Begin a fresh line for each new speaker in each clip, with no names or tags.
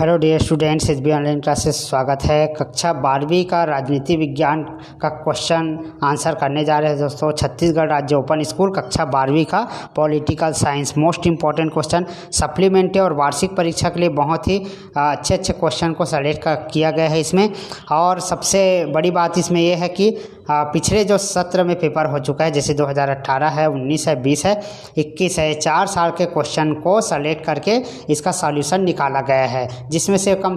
Hello dear students, S B online classes स्वागत है। कक्षा 12वीं का राजनीति विज्ञान का क्वेश्चन आंसर करने जा रहे हैं दोस्तों। छत्तीसगढ़ राज्य ओपन स्कूल कक्षा 12वीं का political science most important question supplementary और वार्षिक परीक्षा के लिए बहुत ही अच्छे क्वेश्चन को सेलेक्ट किया गया है इसमें। और सबसे बड़ी बात इसमें यह है कि पिछले जो सत्र में पेपर हो चुका है, जैसे 2018 है, 19 है, 20 है, 21 है, 4 साल के क्वेश्चन को सेलेक्ट करके इसका सॉल्यूशन निकाला गया है, जिसमें से कम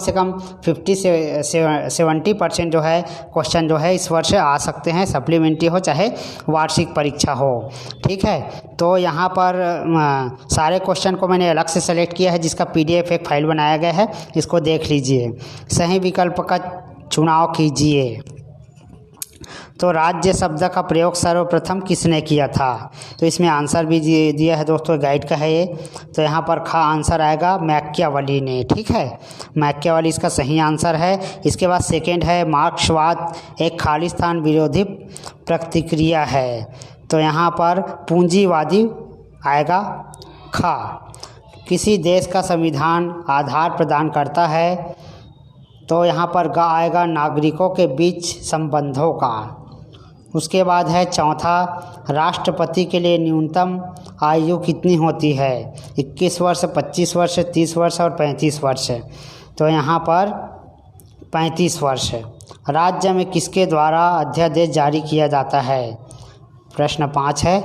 50 से 70% जो है क्वेश्चन जो है इस वर्ष आ सकते हैं, सप्लीमेंट्री हो चाहे वार्षिक परीक्षा हो। ठीक है, तो यहाँ पर सारे क्वेश्चन को मैंने अलग से सेलेक्ट किया है, जिसका PDF एक फाइल बनाया गया है, इसको देख लीजिए। सही विकल्प का चुनाव कीजिए। तो राज्य शब्द का प्रयोग सर्वप्रथम किसने किया था? तो इसमें आंसर भी दिया है दोस्तों, गाइड का है ये। तो यहाँ पर आंसर आएगा मैकियावेली ने। ठीक है, मैकियावेली इसका सही आंसर है। इसके बाद सेकंड है मार्क्सवाद एक खालिस्तान विरोधी प्रतिक्रिया है। तो यहाँ पर पूंजीवादी आएगा खा। किसी देश का संविधान आधार प्रदान करता है। तो यहाँ पर गा आएगा नागरिकों के बीच संबंधों का। उसके बाद है चौथा, राष्ट्रपति के लिए न्यूनतम आयु कितनी होती है? 21 वर्ष, 25 वर्ष, 30 वर्ष और 35 वर्ष। तो यहाँ पर 35 वर्ष। राज्य में किसके द्वारा अध्यादेश जारी किया जाता है? प्रश्न 5 है।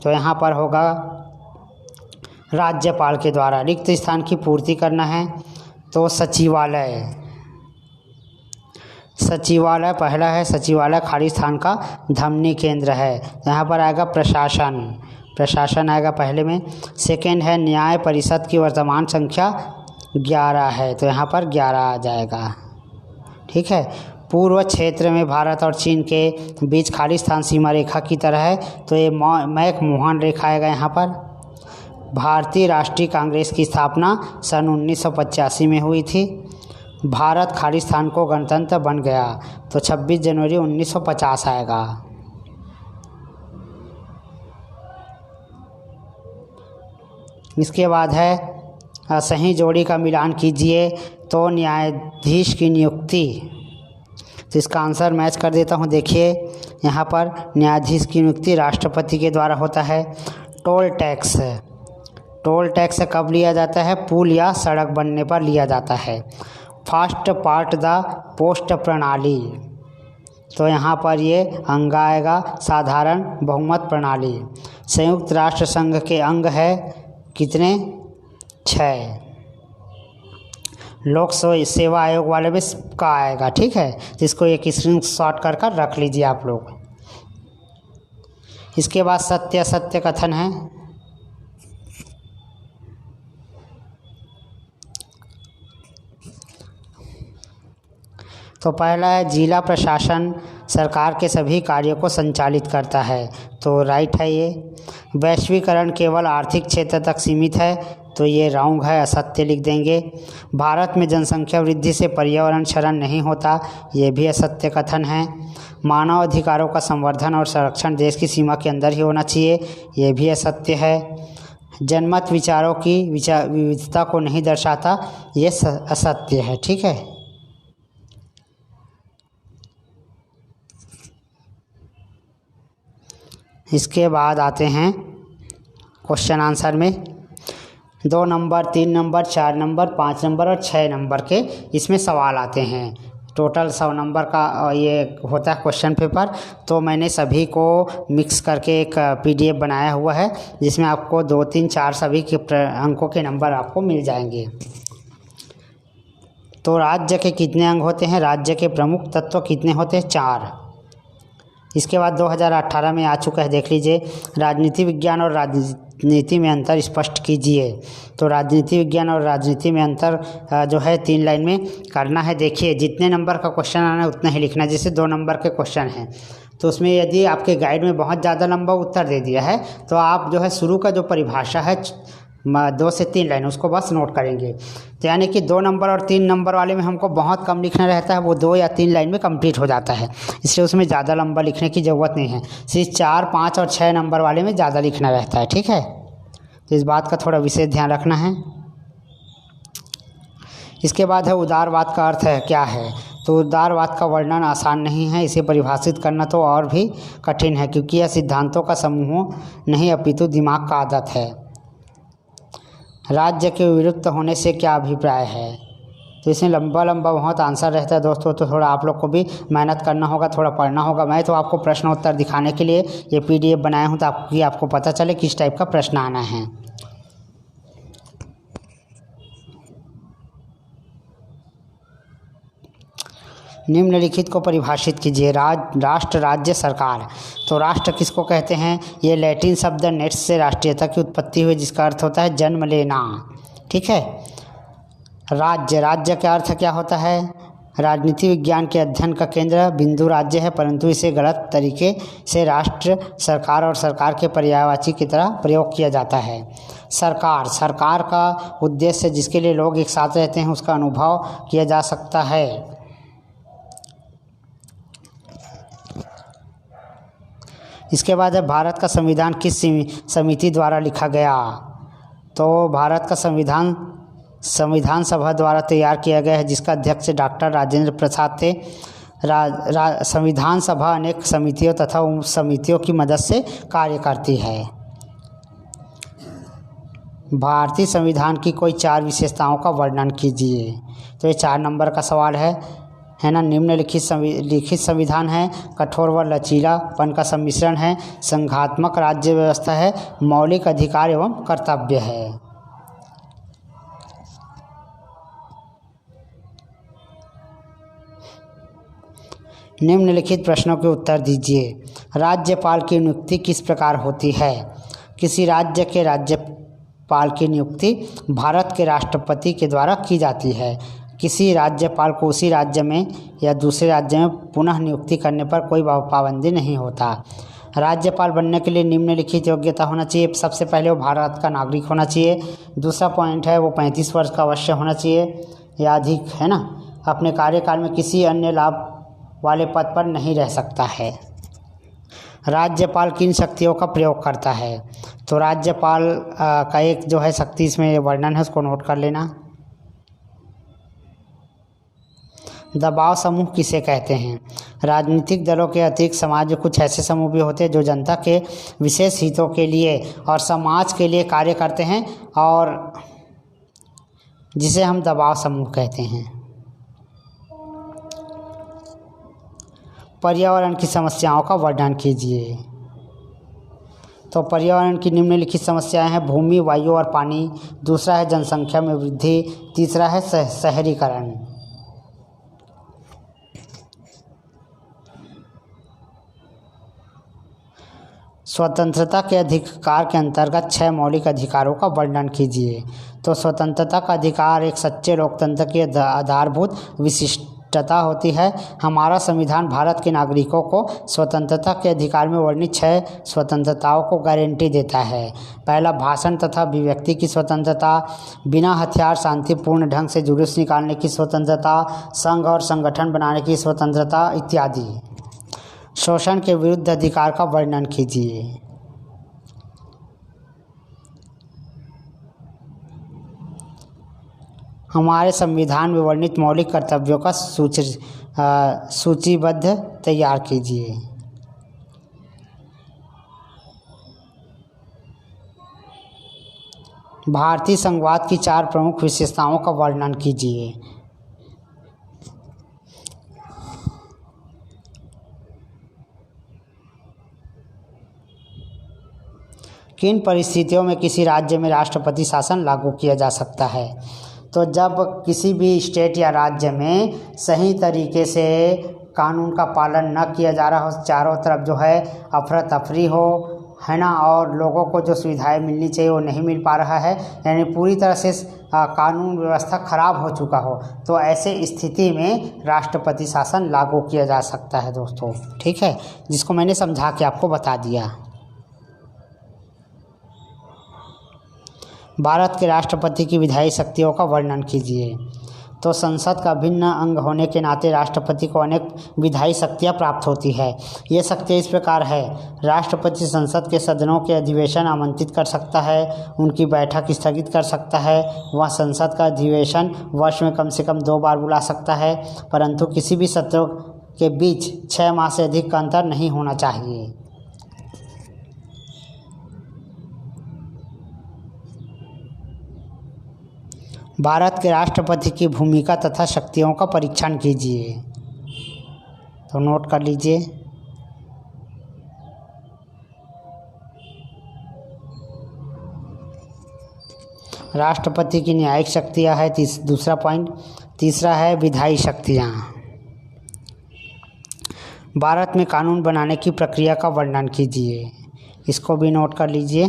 तो यहाँ पर होगा राज्यपाल के द्वारा। रिक्त स्थान की पूर्ति करना है तो सचिवालय पहला है। सचिवालय खाली स्थान का धमनी केंद्र है। यहाँ पर आएगा प्रशासन आएगा पहले में। सेकंड है न्याय परिषद की वर्तमान संख्या 11 है। तो यहाँ पर 11 आ जाएगा। ठीक है, पूर्व क्षेत्र में भारत और चीन के बीच खाली स्थान सीमा रेखा की तरह है। तो ये मैक-मोहन रेखा आएगा यहाँ पर। भारतीय राष्ट्रीय कांग्रेस की स्थापना सन 1985 में हुई थी। भारत खालिस्तान को गणतंत्र बन गया तो 26 जनवरी 1950 आएगा। इसके बाद है सही जोड़ी का मिलान कीजिए तो न्यायाधीश की नियुक्ति। तो इसका आंसर मैच कर देता हूँ। देखिए यहाँ पर न्यायाधीश की नियुक्ति राष्ट्रपति के द्वारा होता है। टोल टैक्स कब लिया जाता है? पुल या सड़क बनने पर लिया जाता है। फर्स्ट पार्ट द पोस्ट प्रणाली। तो यहाँ पर ये अंग आएगा साधारण बहुमत प्रणाली। संयुक्त राष्ट्र संघ के अंग है कितने? 6। लोक सेवा आयोग वाले में का आएगा। ठीक है, जिसको एक स्क्रीनशॉट कर रख लीजिए आप लोग। इसके बाद सत्य कथन है। तो पहला है जिला प्रशासन सरकार के सभी कार्यों को संचालित करता है। तो राइट है ये। वैश्वीकरण केवल आर्थिक क्षेत्र तक सीमित है। तो ये रॉन्ग है, असत्य लिख देंगे। भारत में जनसंख्या वृद्धि से पर्यावरण क्षरण नहीं होता, ये भी असत्य कथन है। मानव अधिकारों का संवर्धन और संरक्षण देश की सीमा के अंदर ही होना चाहिए, ये भी असत्य है। जनमत विचारों की विविधता को नहीं दर्शाता, ये असत्य है। ठीक है, इसके बाद आते हैं क्वेश्चन आंसर में। 2 नंबर, 3 नंबर, 4 नंबर, 5 नंबर और 6 नंबर के इसमें सवाल आते हैं। टोटल 100 नंबर का ये होता है क्वेश्चन पेपर। तो मैंने सभी को मिक्स करके एक PDF बनाया हुआ है, जिसमें आपको 2, 3, 4 सभी के अंकों के नंबर आपको मिल जाएंगे। तो राज्य के कितने अंग होते हैं? राज्य के प्रमुख तत्व कितने होते हैं? 4। इसके बाद 2018 में आ चुका है, देख लीजिए। राजनीति विज्ञान और राजनीति में अंतर स्पष्ट कीजिए। तो राजनीति विज्ञान और राजनीति में अंतर जो है 3 लाइन में करना है। देखिए जितने नंबर का क्वेश्चन आना है उतना ही लिखना है। जैसे 2 नंबर के क्वेश्चन हैं तो उसमें यदि आपके गाइड में बहुत ज़्यादा लंबा उत्तर दे दिया है तो आप जो है शुरू का जो परिभाषा है 2 से 3 लाइन उसको बस नोट करेंगे। तो यानी कि 2 नंबर और 3 नंबर वाले में हमको बहुत कम लिखना रहता है, वो 2 या 3 लाइन में कंप्लीट हो जाता है, इसलिए उसमें ज़्यादा लंबा लिखने की ज़रूरत नहीं है। सिर्फ 4, 5 और 6 नंबर वाले में ज़्यादा लिखना रहता है। ठीक है, तो इस बात का थोड़ा विशेष ध्यान रखना है। इसके बाद है उदारवाद का अर्थ है क्या है। तो उदारवाद का वर्णन आसान नहीं है, इसे परिभाषित करना तो और भी कठिन है, क्योंकि यह सिद्धांतों का समूह नहीं अपितु दिमाग का आदत है। राज्य के विलुप्त होने से क्या अभिप्राय है। तो इसमें लंबा लंबा बहुत आंसर रहता है दोस्तों, तो थोड़ा आप लोग को भी मेहनत करना होगा, थोड़ा पढ़ना होगा। मैं तो आपको प्रश्न उत्तर दिखाने के लिए ये PDF बनाया हूँ, ताकि आपको पता चले किस टाइप का प्रश्न आना है। निम्नलिखित को परिभाषित कीजिए। राष्ट्र, राज्य, सरकार। तो राष्ट्र किसको कहते हैं। ये लैटिन शब्द नेट्स से राष्ट्रीयता की उत्पत्ति हुई, जिसका अर्थ होता है जन्म लेना। ठीक है। राज्य, राज्य का अर्थ क्या होता है। राजनीति विज्ञान के अध्ययन का केंद्र बिंदु राज्य है, परंतु इसे गलत तरीके से राष्ट्र, सरकार और सरकार के पर्यायवाची की तरह प्रयोग किया जाता है। सरकार, सरकार का उद्देश्य जिसके लिए लोग एक साथ रहते हैं उसका अनुभव किया जा सकता है। इसके बाद है भारत का संविधान किस समिति द्वारा लिखा गया। तो भारत का संविधान सभा द्वारा तैयार किया गया है, जिसका अध्यक्ष डॉक्टर राजेंद्र प्रसाद थे। संविधान सभा अनेक समितियों तथा उप समितियों की मदद से कार्य करती है। भारतीय संविधान की कोई 4 विशेषताओं का वर्णन कीजिए। तो ये 4 नंबर का सवाल है ना। निम्नलिखित संविधान है, कठोर व लचीलापन का सम्मिश्रण है, संघात्मक राज्य व्यवस्था है, मौलिक अधिकार एवं कर्तव्य है। निम्नलिखित प्रश्नों के उत्तर दीजिए। राज्यपाल की नियुक्ति किस प्रकार होती है। किसी राज्य के राज्यपाल की नियुक्ति भारत के राष्ट्रपति के द्वारा की जाती है। किसी राज्यपाल को उसी राज्य में या दूसरे राज्य में पुनः नियुक्ति करने पर कोई पाबंदी नहीं होता। राज्यपाल बनने के लिए निम्नलिखित योग्यता होना चाहिए। सबसे पहले वो भारत का नागरिक होना चाहिए। दूसरा पॉइंट है वो 35 वर्ष का अवश्य होना चाहिए या अधिक, है ना। अपने कार्यकाल में किसी अन्य लाभ वाले पद पर नहीं रह सकता है। राज्यपाल किन शक्तियों का प्रयोग करता है। तो राज्यपाल का एक जो है शक्ति इसमें वर्णन है, उसको नोट कर लेना। दबाव समूह किसे कहते हैं। राजनीतिक दलों के अतिरिक्त समाज में कुछ ऐसे समूह भी होते हैं जो जनता के विशेष हितों के लिए और समाज के लिए कार्य करते हैं, और जिसे हम दबाव समूह कहते हैं। पर्यावरण की समस्याओं का वर्णन कीजिए। तो पर्यावरण की निम्नलिखित समस्याएं हैं, भूमि, वायु और पानी। दूसरा है जनसंख्या में वृद्धि। तीसरा है शहरीकरण। स्वतंत्रता के अधिकार के अंतर्गत 6 मौलिक अधिकारों का वर्णन कीजिए। तो स्वतंत्रता का अधिकार एक सच्चे लोकतंत्र की आधारभूत विशिष्टता होती है। हमारा संविधान भारत के नागरिकों को स्वतंत्रता के अधिकार में वर्णित 6 स्वतंत्रताओं को गारंटी देता है। पहला, भाषण तथा अभिव्यक्ति की स्वतंत्रता, बिना हथियार शांतिपूर्ण ढंग से जुलूस निकालने की स्वतंत्रता, संघ और संगठन बनाने की स्वतंत्रता इत्यादि। शोषण के विरुद्ध अधिकार का वर्णन कीजिए। हमारे संविधान में वर्णित मौलिक कर्तव्यों का सूचीबद्ध तैयार कीजिए। भारतीय संघवाद की 4 प्रमुख विशेषताओं का वर्णन कीजिए। किन परिस्थितियों में किसी राज्य में राष्ट्रपति शासन लागू किया जा सकता है। तो जब किसी भी स्टेट या राज्य में सही तरीके से कानून का पालन न किया जा रहा हो, चारों तरफ जो है अफरा तफरी हो, है ना, और लोगों को जो सुविधाएं मिलनी चाहिए वो नहीं मिल पा रहा है, यानी पूरी तरह से कानून व्यवस्था खराब हो चुका हो, तो ऐसे स्थिति में राष्ट्रपति शासन लागू किया जा सकता है दोस्तों। ठीक है, जिसको मैंने समझा के आपको बता दिया। भारत के राष्ट्रपति की विधायी शक्तियों का वर्णन कीजिए। तो संसद का भिन्न अंग होने के नाते राष्ट्रपति को अनेक विधायी शक्तियाँ प्राप्त होती है। ये शक्तियाँ इस प्रकार है। राष्ट्रपति संसद के सदनों के अधिवेशन आमंत्रित कर सकता है, उनकी बैठक स्थगित कर सकता है, वह संसद का अधिवेशन वर्ष में कम से कम 2 बार बुला सकता है, परंतु किसी भी सत्रों के बीच 6 माह से अधिक का अंतर नहीं होना चाहिए। भारत के राष्ट्रपति की भूमिका तथा शक्तियों का परीक्षण कीजिए। तो नोट कर लीजिए। राष्ट्रपति की न्यायिक शक्तियाँ है दूसरा पॉइंट। तीसरा है विधायी शक्तियाँ। भारत में कानून बनाने की प्रक्रिया का वर्णन कीजिए। इसको भी नोट कर लीजिए।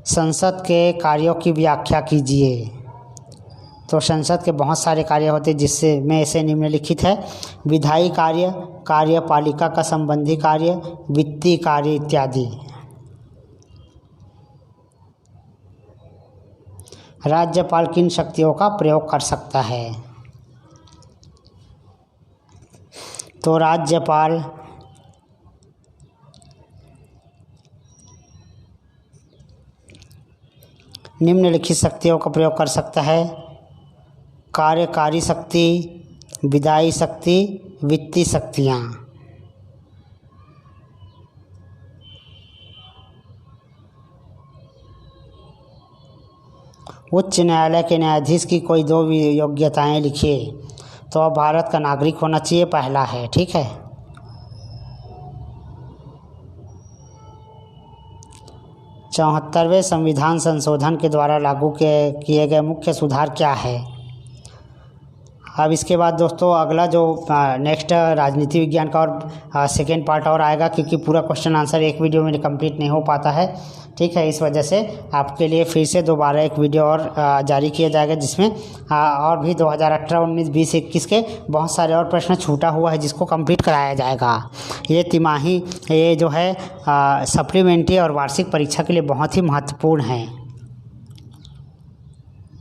संसद के कार्यों की व्याख्या कीजिए। तो संसद के बहुत सारे कार्य होते हैं, जिससे में से निम्नलिखित है: विधायी कार्य, कार्यपालिका का संबंधी कार्य, वित्तीय कार्य इत्यादि। राज्यपाल किन शक्तियों का प्रयोग कर सकता है? तो राज्यपाल निम्नलिखित शक्तियों का प्रयोग कर सकता है: कार्यकारी शक्ति, विधायी शक्ति, वित्तीय शक्तियाँ। उच्च न्यायालय के न्यायाधीश की कोई 2 योग्यताएं लिखिए। तो अब भारत का नागरिक होना चाहिए, पहला है, ठीक है। 74वें संविधान संशोधन के द्वारा लागू किए गए मुख्य सुधार क्या है? अब इसके बाद दोस्तों अगला जो नेक्स्ट राजनीति विज्ञान का और सेकेंड पार्ट और आएगा, क्योंकि पूरा क्वेश्चन आंसर एक वीडियो में कंप्लीट नहीं हो पाता है, ठीक है। इस वजह से आपके लिए फिर से दोबारा एक वीडियो और जारी किया जाएगा, जिसमें और भी 2018, 19, 20, 21 के बहुत सारे और प्रश्न छूटा हुआ है, जिसको कंप्लीट कराया जाएगा। ये तिमाही, ये जो है सप्लीमेंट्री और वार्षिक परीक्षा के लिए बहुत ही महत्वपूर्ण है।